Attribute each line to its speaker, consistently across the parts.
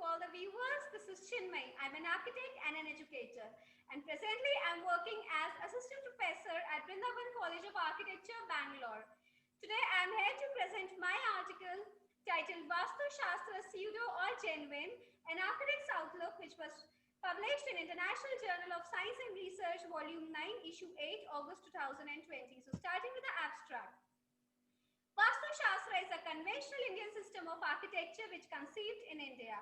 Speaker 1: all the viewers. This is Chinmay. I'm an architect and an educator. And presently, I'm working as assistant professor at Vrindavan College of Architecture, Bangalore. Today, I'm here to present my article titled Vastu Shastra Pseudo or Genuine, an Architect's Outlook, which was published in International Journal of Science and Research, Volume 9, Issue 8, August 2020. So starting with the abstract. Vastu Shastra is a conventional Indian system of architecture which conceived in India.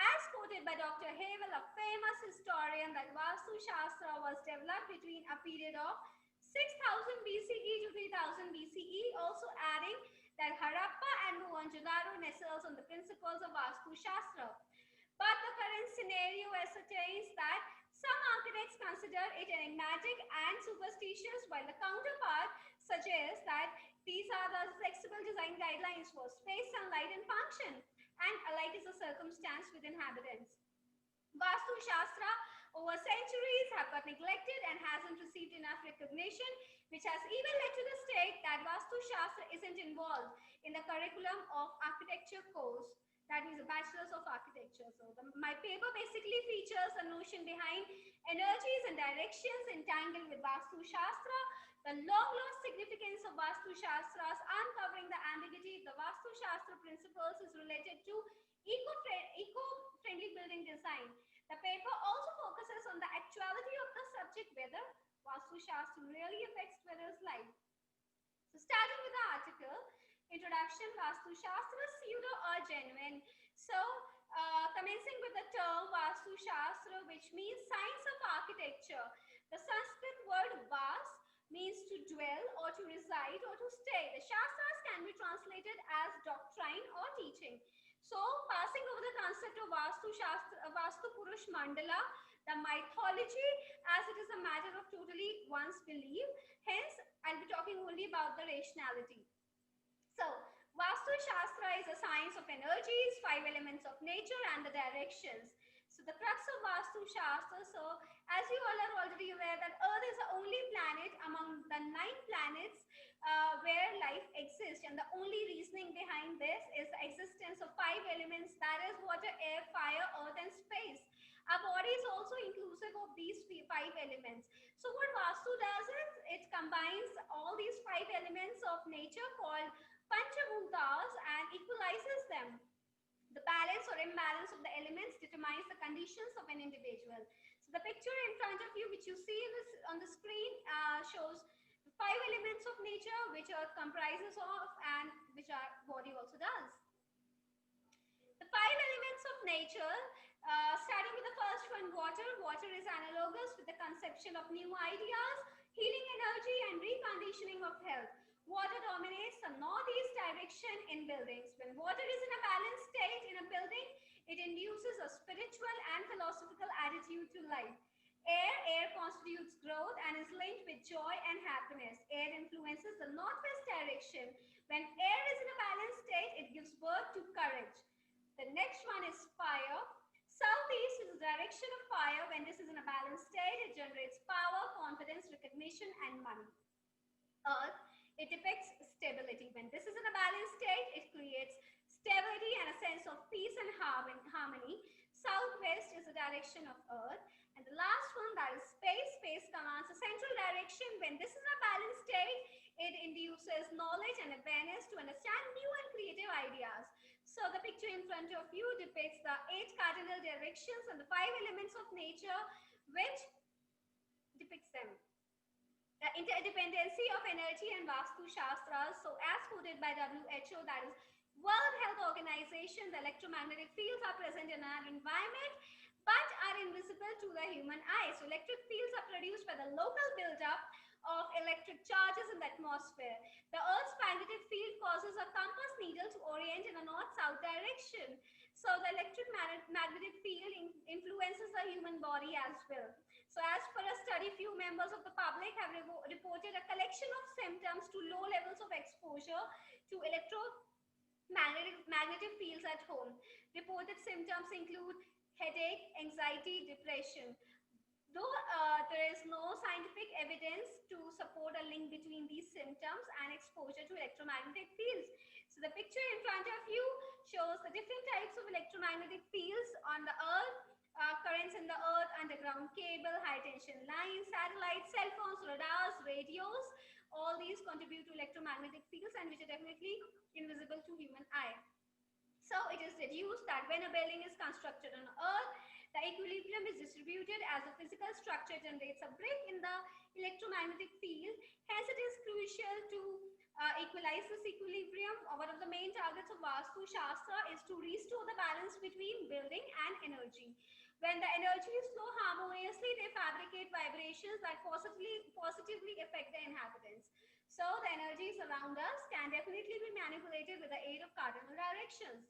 Speaker 1: As quoted by Dr. Havel, a famous historian, that Vastu Shastra was developed between a period of 6000 BCE to 3000 BCE, also adding that Harappa and Mohenjo-daro nestles on the principles of Vastu Shastra. But the current scenario ascertains that some architects consider it enigmatic and superstitious, while the counterpart suggests that these are the flexible design guidelines for space, sunlight, and function, and alike is a circumstance with inhabitants. Vastu Shastra over centuries have got neglected and hasn't received enough recognition, which has even led to the state that Vastu Shastra isn't involved in the curriculum of architecture course, that is a Bachelor's of Architecture. So my paper basically features the notion behind energies and directions entangled with Vastu Shastra, the long lost significance of Vastu Shastras, uncovering the ambiguity of the Vastu Shastra principles is related to eco-friendly building design. The paper also focuses on the actuality of the subject, whether Vastu Shastra really affects dwellers' life. So starting with the article, Introduction, Vastu Shastra, Pseudo or Genuine. So commencing with the term Vastu Shastra, which means science of architecture. The Sanskrit word vas means to dwell or to reside or to stay. The Shastras can be translated as doctrine or teaching. So passing over the concept of Vastu Shastra, Vastu Purush Mandala, the mythology, as it is a matter of totally one's belief. Hence, I'll be talking only about the rationality. So, Vastu Shastra is a science of energies, 5 elements of nature, and the directions. So, the crux of Vastu Shastra, so as you all are already aware that Earth is the only planet among the 9 planets where life exists, and the only reasoning behind this is the existence of 5 elements, that is water, air, fire, earth, and space. Our body is also inclusive of these 5 elements. So what Vastu does is it combines all these 5 elements of nature called Panchabhutas and equalizes them. The balance or imbalance of the elements determines the conditions of an individual. So the picture in front of you, which you see on the screen, shows the 5 elements of nature which Earth comprises of and which our body also does. The 5 elements of nature, starting with the first one, water. Water is analogous with the conception of new ideas, healing energy, and reconditioning of health. Water dominates the northeast direction in buildings. When water is in a balanced state in a building, it induces a spiritual and philosophical attitude to life. Air constitutes growth and is linked with joy and happiness. Air influences the northwest direction. When air is in a balanced state, it gives birth to courage. The next one is fire. Southeast is the direction of fire. When this is in a balanced state, it generates power, confidence, recognition, and money. Earth, it depicts stability. When this is in a balanced state, it creates stability and a sense of peace and harmony. Southwest is the direction of Earth. And the last one, that is space. Space commands a central direction. When this is in a balanced state, it induces knowledge and awareness to understand new and creative ideas. So the picture in front of you depicts the 8 cardinal directions and the 5 elements of nature which depicts them. The interdependency of energy and Vastu Shastras. So as quoted by WHO, that is World Health Organization, the electromagnetic fields are present in our environment but are invisible to the human eye. So electric fields are produced by the local buildup of electric charges in the atmosphere. The Earth's magnetic field causes a compass needle to orient in a north-south direction. So the electric magnetic field influences the human body as well. So as per a study, few members of the public have reported a collection of symptoms to low levels of exposure to electromagnetic fields at home. Reported symptoms include headache, anxiety, depression. Though there is no scientific evidence to support a link between these symptoms and exposure to electromagnetic fields. So the picture in front of you shows the different types of electromagnetic fields on the earth, currents in the earth, underground cable, high tension lines, satellites, cell phones, radars, radios. All these contribute to electromagnetic fields and which are definitely invisible to human eye. So it is deduced that when a building is constructed on earth, the equilibrium is distributed as the physical structure generates a break in the electromagnetic field. Hence, it is crucial to equalize this equilibrium. One of the main targets of Vastu Shastra is to restore the balance between building and energy. When the energies flow harmoniously, they fabricate vibrations that positively affect the inhabitants. So the energies around us can definitely be manipulated with the aid of cardinal directions.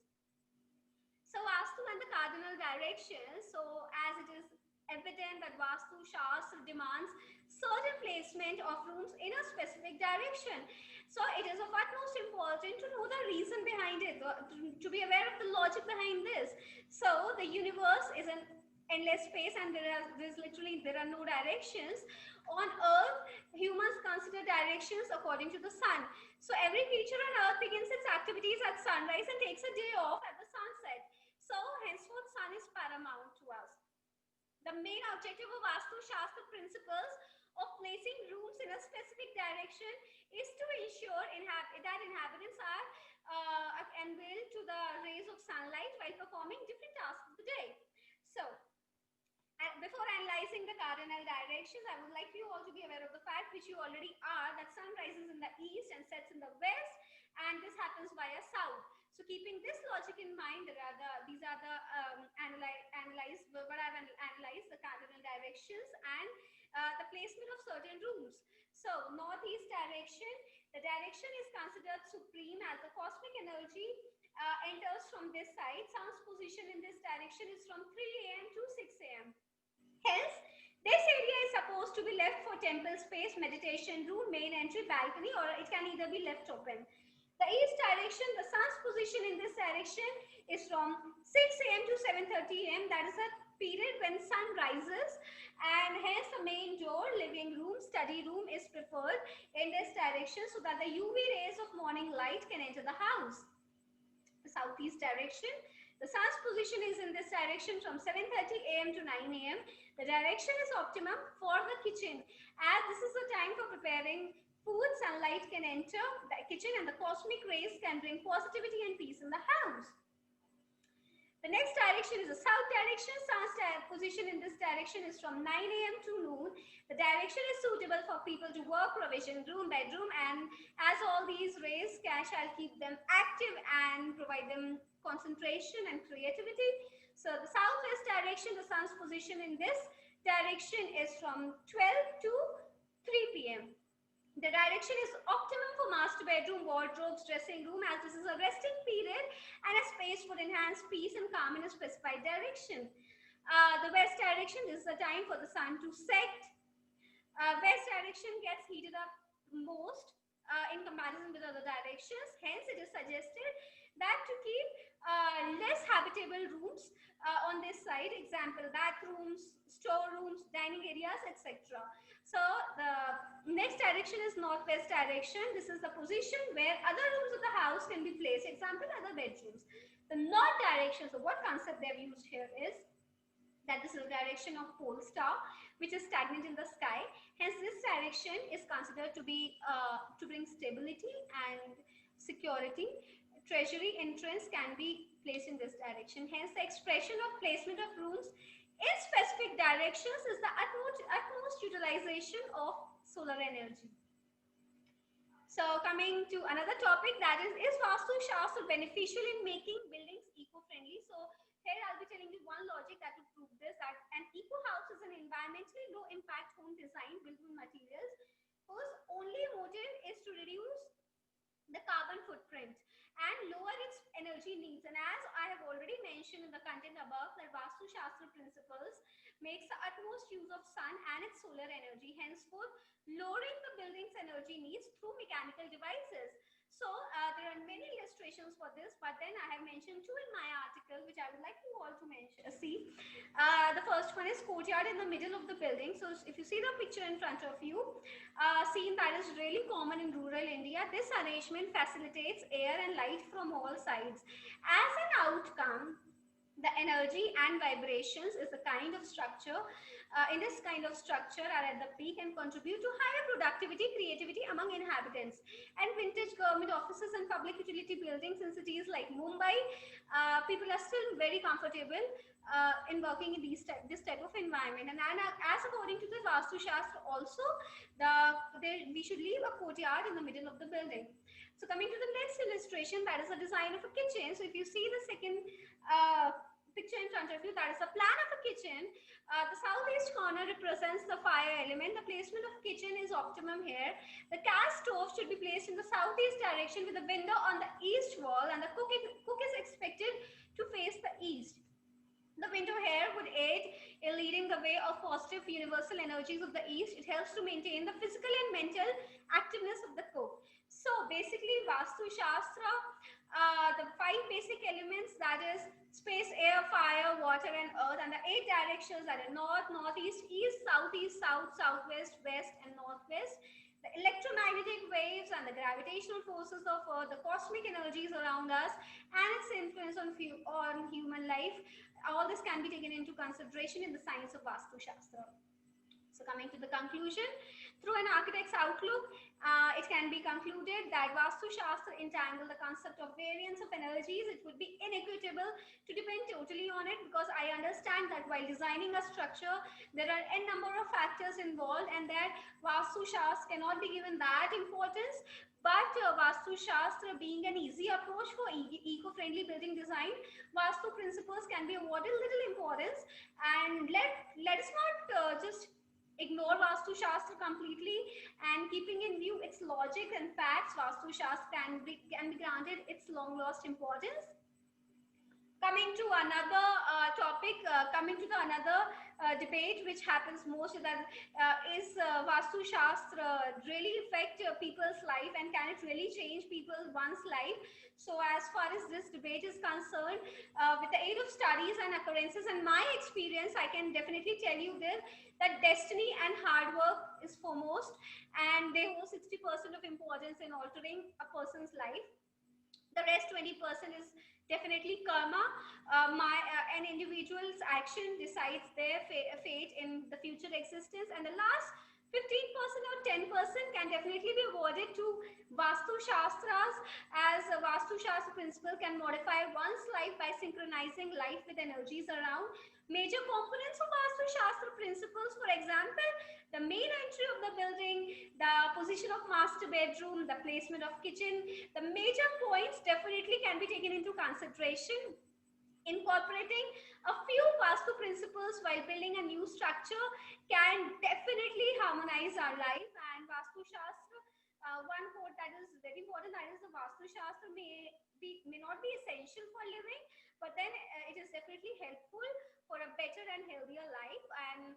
Speaker 1: So Vastu and the cardinal directions. So as it is evident that Vastu Shastra demands certain placement of rooms in a specific direction. So it is of utmost importance to know the reason behind it, to be aware of the logic behind this. So the universe is an endless space and there are no directions. On earth, humans consider directions according to the sun. So every creature on earth begins its activities at sunrise and takes a day off at the sunset. So henceforth, sun is paramount to us. The main objective of Vastu Shastra principles of placing rooms in a specific direction is to ensure that inhabitants are enveloped to the rays of sunlight while performing different tasks of the day. So, before analyzing the cardinal directions, I would like you all to be aware of the fact, which you already are, that sun rises in the east and sets in the west, and this happens via south. So keeping this logic in mind, these are the analyzed the cardinal directions and the placement of certain rooms. So northeast direction, the direction is considered supreme as the cosmic energy enters from this side. Sun's position in this direction is from 3 a.m. to 6 a.m. Hence, this area is supposed to be left for temple space, meditation room, main entry, balcony, or it can either be left open. The east direction, the sun's position in this direction is from 6 a.m. to 7:30 a.m. That is a period when sun rises, and hence the main door, living room, study room is preferred in this direction so that the UV rays of morning light can enter the house. The southeast direction, the sun's position is in this direction from 7:30 a.m. to 9 a.m. The direction is optimum for the kitchen as this is the time for preparing food. Sunlight can enter the kitchen and the cosmic rays can bring positivity and peace in the house. The next direction is the south direction. Sun's position in this direction is from 9 a.m. to noon. The direction is suitable for people to work, provision room, bedroom, and as all these rays shall keep them active and provide them concentration and creativity. So the southwest direction, the sun's position in this direction is from 12 to 3 p.m. The direction is optimum for master bedroom, wardrobes, dressing room as this is a resting period and a space for enhanced peace and calm in a specified direction. The west direction is the time for the sun to set. West direction gets heated up most in comparison with other directions. Hence, it is suggested that to keep less habitable rooms on this side, example bathrooms, storerooms, dining areas, etc. So the next direction is northwest direction. This is the position where other rooms of the house can be placed, example other bedrooms. The north direction, so what concept they have used here is that this is the direction of pole star which is stagnant in the sky. Hence this direction is considered to be to bring stability and security. Treasury entrance can be placed in this direction. Hence the expression of placement of rooms in specific directions is the utmost utilization of solar energy. So coming to another topic, that is Vastu Shastra beneficial in making buildings eco-friendly? So here I'll be telling you one logic that will prove this, that an eco house is an environmentally low impact home design built with materials whose only motive is to reduce the carbon footprint and lower its energy needs. And as I have already mentioned in the content above, that Vastu Shastra principles makes the utmost use of sun and its solar energy, henceforth lowering the building's energy needs through mechanical devices. So there are many illustrations for this, but then I have mentioned two in my article, which I would like you all to see. The first one is courtyard in the middle of the building. So if you see the picture in front of you, scene that is really common in rural India, this arrangement facilitates air and light from all sides. As an outcome, the energy and vibrations is a kind of structure in this kind of structure are at the peak and contribute to higher productivity, creativity among inhabitants. And vintage government offices and public utility buildings in cities like Mumbai, people are still very comfortable in working in this type of environment. And as according to the Vastu Shastra also, we should leave a courtyard in the middle of the building. So coming to the next illustration, that is a design of a kitchen. So if you see the second picture in front of you, that is a plan of a kitchen. The southeast corner represents the fire element. The placement of kitchen is optimum here. The gas stove should be placed in the southeast direction with a window on the east wall, and the cook is expected to face the east. The window here would aid in leading the way of positive universal energies of the east. It helps to maintain the physical and mental activeness of the cook. So basically, Vastu Shastra, the 5 basic elements, that is space, air, fire, water and earth, and the 8 directions, that are north, northeast, east, southeast, south, southwest, west and northwest. The electromagnetic waves and the gravitational forces of earth, the cosmic energies around us and its influence on human life, all this can be taken into consideration in the science of Vastu Shastra. So coming to the conclusion, through an architect's outlook, it can be concluded that Vastu Shastra entangle the concept of variance of energies. It would be inequitable to depend totally on it, because I understand that while designing a structure, there are n number of factors involved, and that Vastu Shastra cannot be given that importance. But Vastu Shastra being an easy approach for eco-friendly building design, Vastu principles can be awarded little importance. And let us not just ignore Vastu Shastra completely, and keeping in view its logic and facts, Vastu Shastra can be granted its long lost importance. Coming to another topic, coming to the another debate which happens most, that is Vastu Shastra really affect people's life, and can it really change one's life? So as far as this debate is concerned, with the aid of studies and occurrences and my experience, I can definitely tell you this, that destiny and hard work is foremost, and they hold 60% of importance in altering a person's life. The rest 20% is definitely karma. An individual's action decides their fate in the future existence, and the last 15% or 10% can definitely be awarded to Vastu Shastras, as a Vastu Shastra principle can modify one's life by synchronizing life with energies around. Major components of Vastu Shastra principles, for example, the main entry of the building, the position of master bedroom, the placement of kitchen, the major points definitely can be taken into consideration. Incorporating a few Vastu principles while building a new structure can definitely harmonize our life. And Vastu Shastra, one quote that is very important, that is the Vastu Shastra may not be essential for living, but then it is definitely helpful for a better and healthier life. And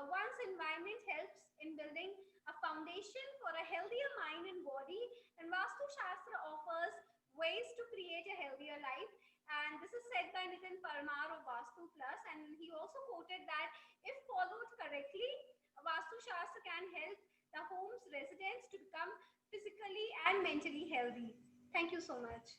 Speaker 1: one's environment helps in building a foundation for a healthier mind and body, and Vastu Shastra offers ways to create a healthier life. And this is said by Nitin Parmar of Vastu Plus, and he also quoted that if followed correctly, Vastu Shastra can help the home's residents to become physically and mentally healthy. Thank you so much.